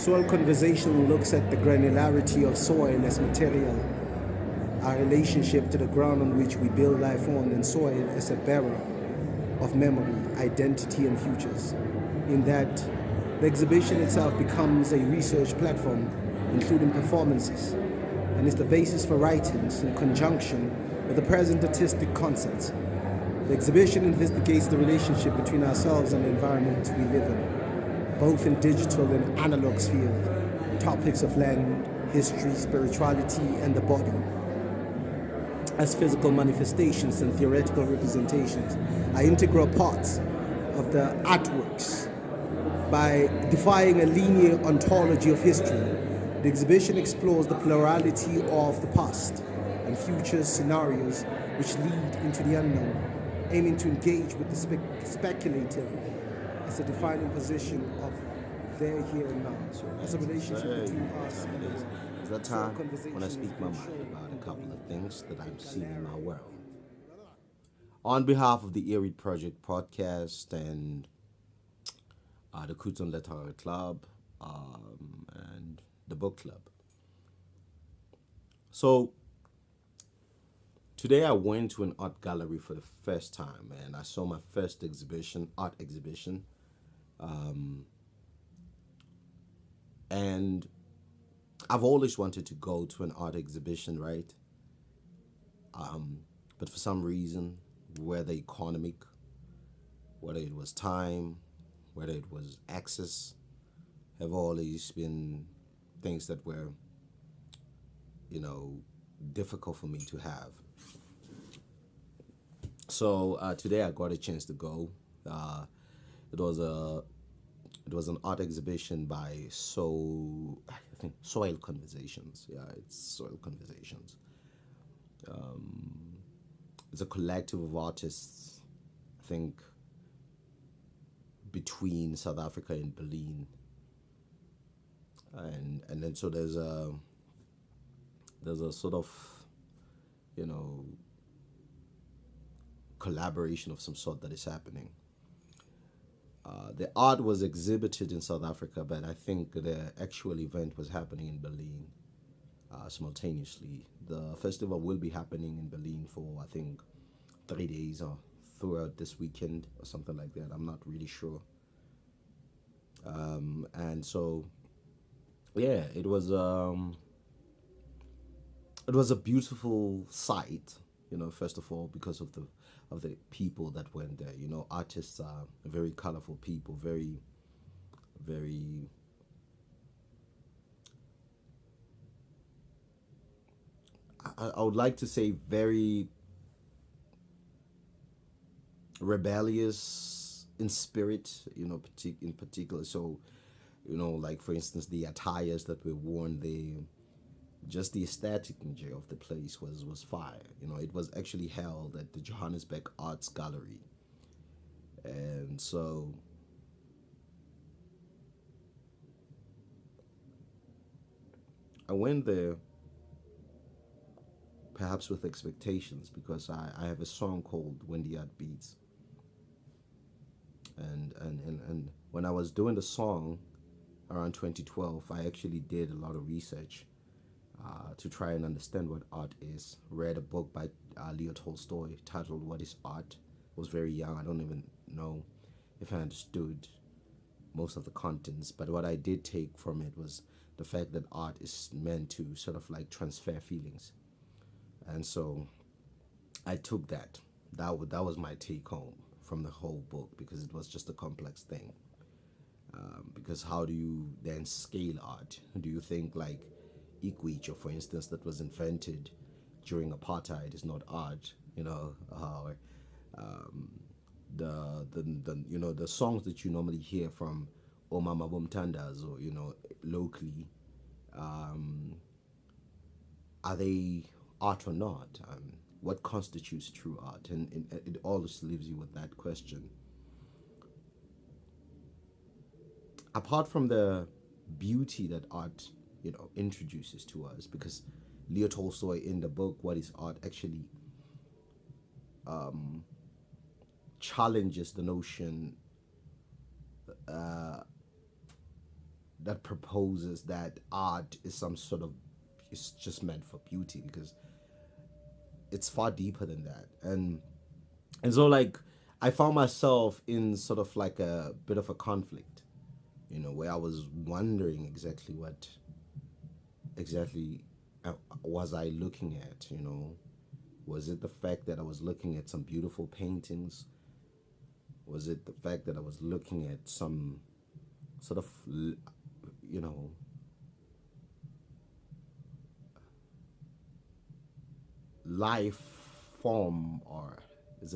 Soil conversation looks at the granularity of soil as material, our relationship to the ground on which we build life on, and soil as a bearer of memory, identity, and futures. In that, the exhibition itself becomes a research platform, including performances, and is the basis for writings in conjunction with the present artistic concepts. The exhibition investigates the relationship between ourselves and the environment we live in, both in digital and analog spheres. Topics of land, history, spirituality, and the body, as physical manifestations and theoretical representations, are integral parts of the artworks. By defying a linear ontology of history, the exhibition explores the plurality of the past and future scenarios which lead into the unknown, aiming to engage with the speculative as a defining position of there, here, and now, as a relationship between us and the world. It's that time when I speak my mind about a couple of things that I'm seeing in my world. On behalf of the Erie Project podcast and the Kutzon Literary Club and the book club. So today I went to an art gallery for the first time and I saw my first art exhibition. And I've always wanted to go to an art exhibition, right? But for some reason, whether economic, whether it was time, whether it was access, have always been things that were, difficult for me to have. So today I got a chance to go. It was an art exhibition by I think Soil Conversations. Yeah, it's Soil Conversations. It's a collective of artists, I think, between South Africa and Berlin. And then so there's a sort of, collaboration of some sort that is happening. The art was exhibited in South Africa, but I think the actual event was happening in Berlin simultaneously. The festival will be happening in Berlin for, I think, 3 days or throughout this weekend or something like that. I'm not really sure. And so, yeah, it was a beautiful sight. First of all, because of the people that went there. Artists are very colorful people, very, very. I would like to say very rebellious in spirit, in particular. So, like for instance, the attires that were worn, just the aesthetic of the place was fire. It was actually held at the Johannesburg Art Gallery. And so I went there perhaps with expectations because I have a song called When the Art Beats. And when I was doing the song around 2012, I actually did a lot of research to try and understand what art is. Read a book by Leo Tolstoy titled What is Art? Was very young. I don't even know if I understood most of the contents, but what I did take from it was the fact that art is meant to sort of like transfer feelings. And so I took that. That was my take home from the whole book, because it was just a complex thing. Because how do you then scale art? Do you think like Equator, for instance, that was invented during apartheid is not art? Or the songs that you normally hear from Omama Bomtandas or locally, are they art or not? What constitutes true art? And it always leaves you with that question. Apart from the beauty that art introduces to us, because Leo Tolstoy in the book What is Art actually challenges the notion that proposes that art is some sort of, it's just meant for beauty, because it's far deeper than that. And so, like, I found myself in sort of like a bit of a conflict, where I was wondering exactly what exactly was I looking at. Was it the fact that I was looking at some beautiful paintings? Was it the fact that I was looking at some sort of, you know life form? Or is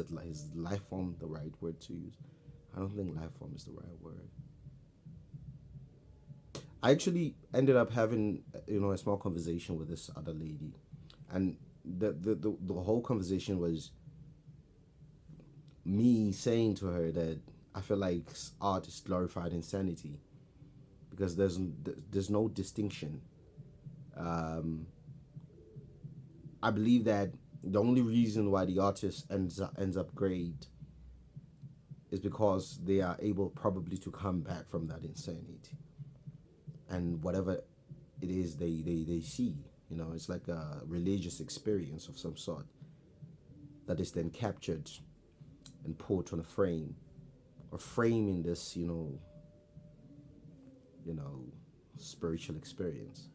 life form the right word to use? I don't think life form is the right word. I actually ended up having, a small conversation with this other lady, and the whole conversation was me saying to her that I feel like art is glorified insanity, because there's no distinction. I believe that the only reason why the artist ends up great is because they are able probably to come back from that insanity, and whatever it is they see, it's like a religious experience of some sort that is then captured and put on a frame, or framing this, you know spiritual experience.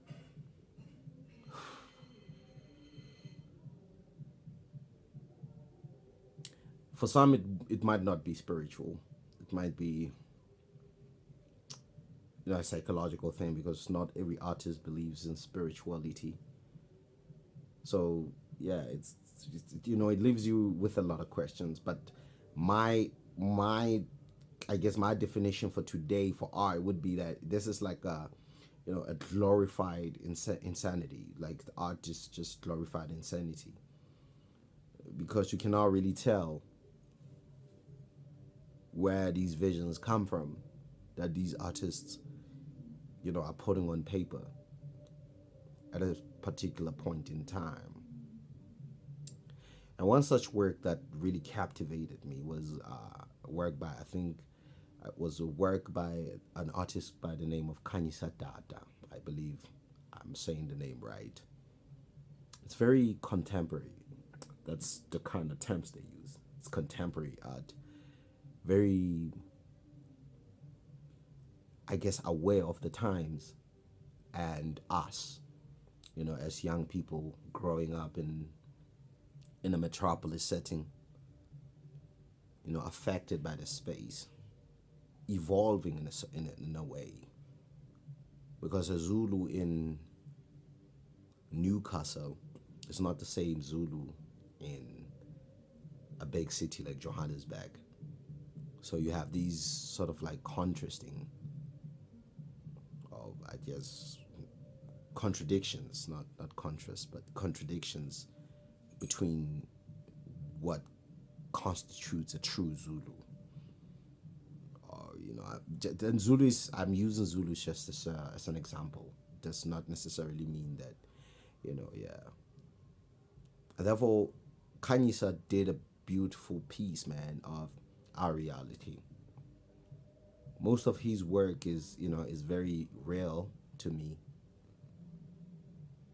For some, it might not be spiritual. It might be, a psychological thing, because not every artist believes in spirituality. So yeah, it leaves you with a lot of questions. But my I guess my definition for today for art would be that this is like a glorified insanity. Like, the art is just glorified insanity, because you cannot really tell where these visions come from that these artists, are putting on paper at a particular point in time. And one such work that really captivated me was work by, I think, it was a work by an artist by the name of Kanyisa Dada. I believe I'm saying the name right. It's very contemporary. That's the kind of terms they use. It's contemporary art. Very, I guess, aware of the times and us, as young people growing up in a metropolis setting, affected by the space, evolving in a way. Because a Zulu in Newcastle is not the same Zulu in a big city like Johannesburg. So you have these sort of like contrasting, of, I guess, contradictions, not contrast, but contradictions between what constitutes a true Zulu. Or, then Zulu is, I'm using Zulu just as an example. Does not necessarily mean that, yeah. And therefore, Kanyisa did a beautiful piece, man, of our reality. Most of his work is very real to me,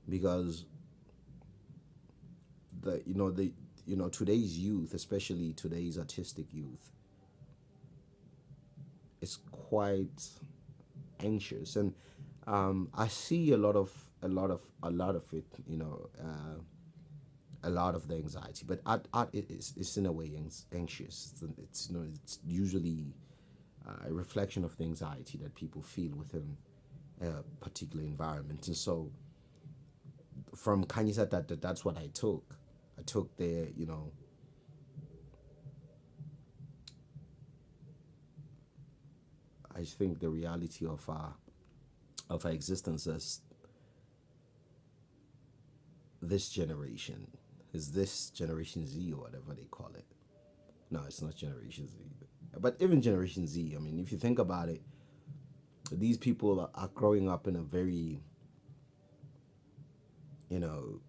because today's youth, especially today's artistic youth, is quite anxious, and I see a lot of it, a lot of the anxiety. But art is in a way anxious. It's usually a reflection of the anxiety that people feel within a particular environment. And so, from Kanyisa, that's what I took. I took the, I think the reality of our existence as this generation, is this Generation Z, or whatever they call it. No, it's not Generation Z. But even Generation Z, I mean, if you think about it, these people are growing up in a very, you know,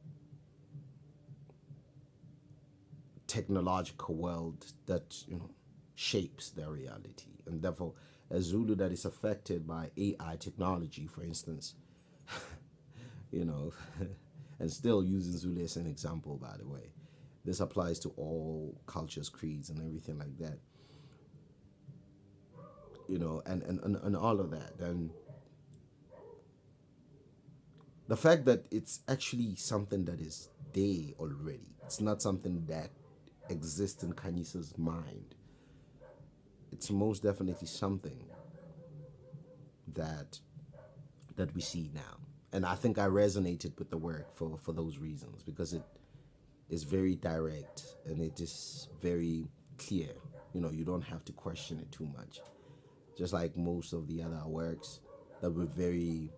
technological world that, shapes their reality. And therefore, a Zulu that is affected by AI technology, for instance, you know, and still using Zulu as an example, by the way. This applies to all cultures, creeds, and everything like that, and all of that. And the fact that it's actually something that is there already, it's not something that exists in Kanyisa's mind. It's most definitely something that we see now. And I think I resonated with the work for those reasons, because it is very direct and it is very clear. You don't have to question it too much. Just like most of the other works that were very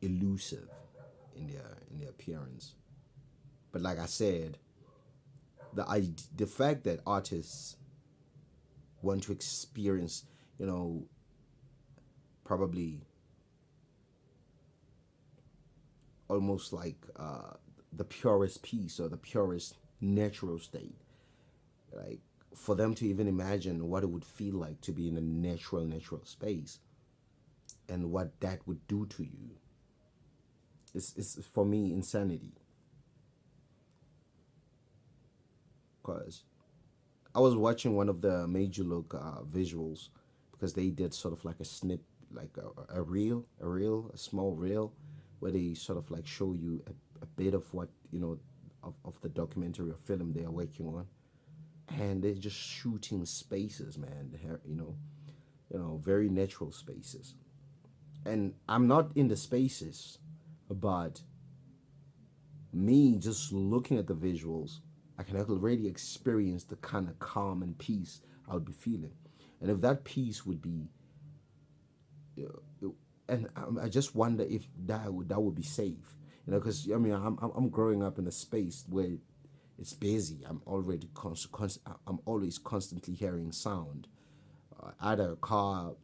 elusive in their appearance. But like I said, the fact that artists want to experience, probably almost like the purest piece or the purest natural state, like for them to even imagine what it would feel like to be in a natural space and what that would do to you, it's for me insanity. Because I was watching one of the Major Look visuals, because they did sort of like a snip, like a small reel, where they sort of like show you a bit of what, of the documentary or film they are working on. And they're just shooting spaces, man, very natural spaces. And I'm not in the spaces, but me just looking at the visuals, I can already experience the kind of calm and peace I would be feeling. And if that peace would be, and I just wonder if that would be safe, because I mean I'm growing up in a space where it's busy. I'm already I'm always constantly hearing sound, either a car,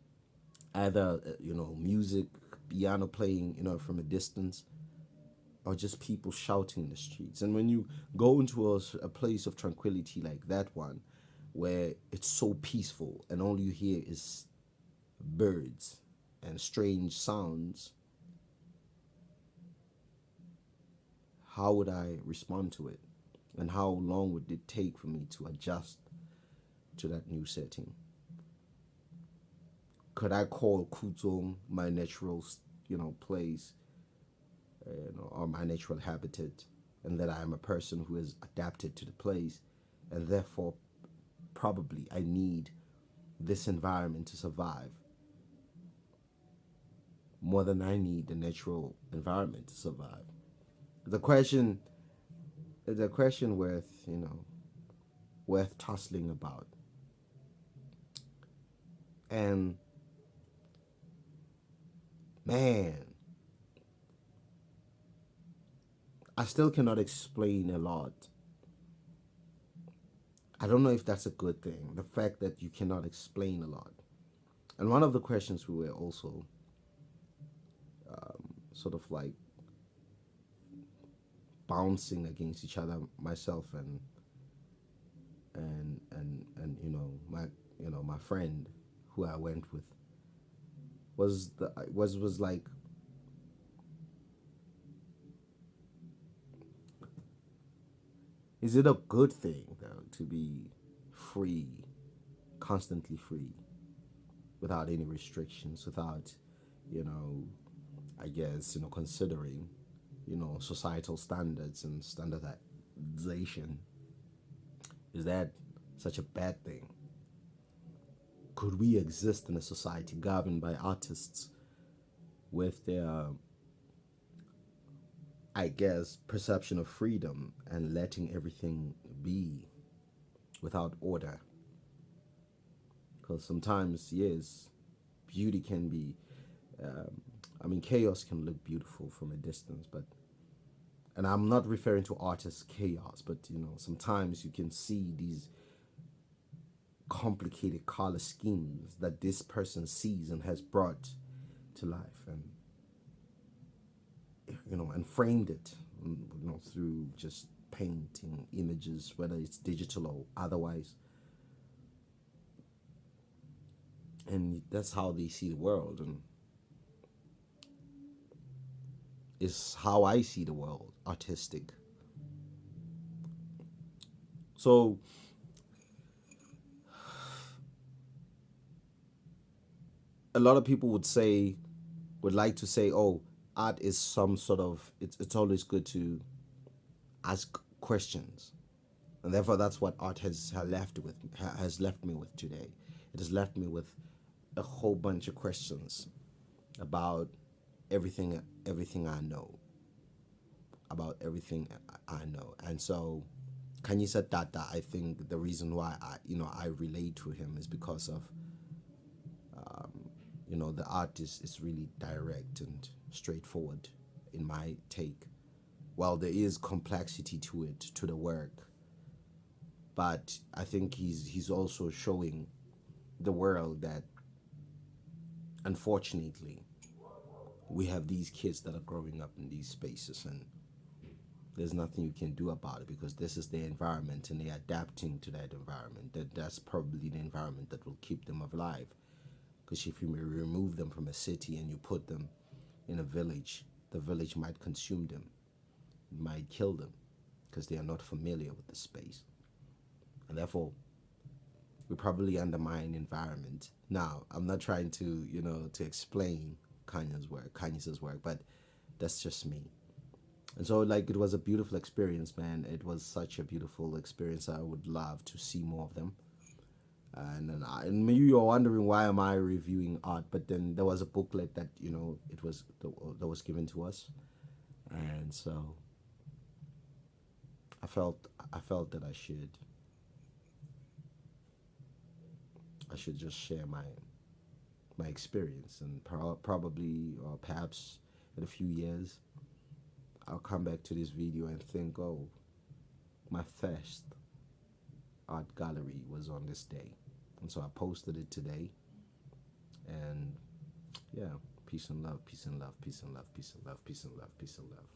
either music, piano playing, from a distance, or just people shouting in the streets. And when you go into a place of tranquility like that one, where it's so peaceful and all you hear is birds and strange sounds, how would I respond to it? And how long would it take for me to adjust to that new setting? Could I call Kuzong my natural, place, or my natural habitat, and that I am a person who is adapted to the place, and therefore probably I need this environment to survive more than I need the natural environment to survive? The question, worth, worth tussling about. And man, I still cannot explain a lot. I don't know if that's a good thing, the fact that you cannot explain a lot. And one of the questions we were also sort of like bouncing against each other, myself and my friend who I went with, was like, is it a good thing though to be free, constantly free, without any restrictions, without, I guess, considering, societal standards and standardization? Is that such a bad thing? Could we exist in a society governed by artists with their, I guess, perception of freedom and letting everything be without order? Because sometimes, yes, beauty can be, chaos can look beautiful from a distance, but, and I'm not referring to artist chaos, but, sometimes you can see these complicated color schemes that this person sees and has brought to life, and and framed it, through just painting images, whether it's digital or otherwise. and that's how they see the world, and it's how I see the world, artistic. So a lot of people would like to say, oh, art is some sort of, it's always good to ask questions, and therefore that's what art has left me with today. It has left me with a whole bunch of questions about everything I know, about everything I know. And so Kanyisa Tata, I think the reason why I relate to him is because of the art is really direct and straightforward in my take. While there is complexity to it, to the work, but I think he's also showing the world that unfortunately we have these kids that are growing up in these spaces, and there's nothing you can do about it because this is their environment and they're adapting to that environment. That's probably the environment that will keep them alive. Because if you remove them from a city and you put them in a village, the village might consume them, might kill them, because they are not familiar with the space. And therefore, we probably undermine environment. Now, I'm not trying to, to explain Kanye's work, but that's just me. And so, like, it was a beautiful experience, man. It was such a beautiful experience. I would love to see more of them. And you are wondering why am I reviewing art, but then there was a booklet that that was given to us, and so I felt that I should just share my experience, and probably or perhaps in a few years I'll come back to this video and think, oh, my first art gallery was on this day, and so I posted it today. And yeah, peace and love, peace and love, peace and love, peace and love, peace and love, peace and love.